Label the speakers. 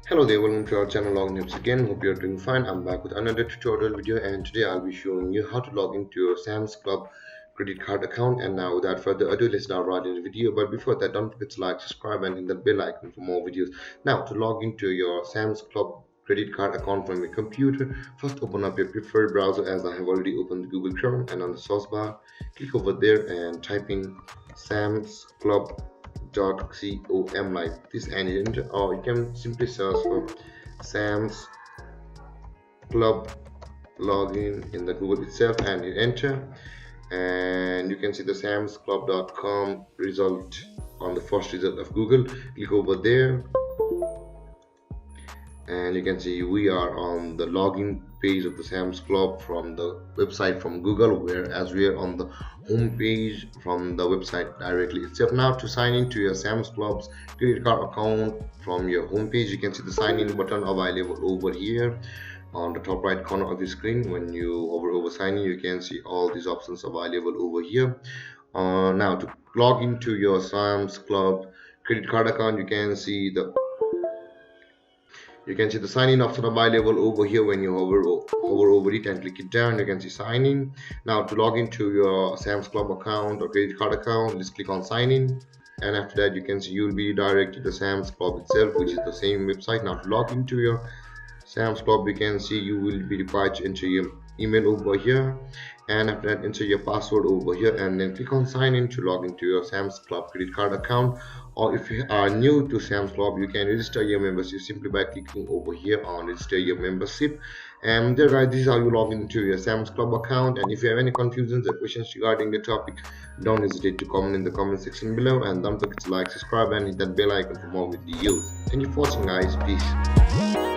Speaker 1: Hello there, welcome to our channel Login Tips again. Hope you're doing fine. I'm back with another tutorial video, and today I'll be showing you how to log into your Sam's Club credit card account. And now without further ado, let's dive right into the video. But before that, don't forget to like, subscribe and hit the bell icon for more videos. Now to log into your Sam's Club credit card account from your computer, first open up your preferred browser, as I have already opened Google Chrome, and on the source bar click over there and type in samsclub.com like this and enter, or you can simply search for Sam's Club login in the Google itself and hit enter, and you can see the samsclub.com result on the first result of Google. Click over there and you can see we are on the login page of the Sam's Club from the website from Google, whereas we are on the home page from the website directly itself. Now to sign into your Sam's Club's credit card account from your home page, you can see the sign in button available over here on the top right corner of the screen. When you hover over sign in, you can see all these options available over here. Now to log into your Sam's Club credit card account, you can see the sign in option available over here. When you hover over it and click it down, you can see sign in. Now to log into your Sam's Club account or credit card account, just click on sign in, and after that you can see you'll be directed to Sam's Club itself, which is the same website. Now to log into your Sam's Club, you can see you will be required to enter your email over here, and after that enter your password over here, and then click on sign in to log into your Sam's Club credit card account. Or if you are new to Sam's Club, you can register your membership simply by clicking over here on register your membership. And there guys, this is how you log into your Sam's Club account. And if you have any confusions or questions regarding the topic, don't hesitate to comment in the comment section below, and don't forget to like, subscribe and hit that bell icon for more videos. Thank you for watching guys. Peace.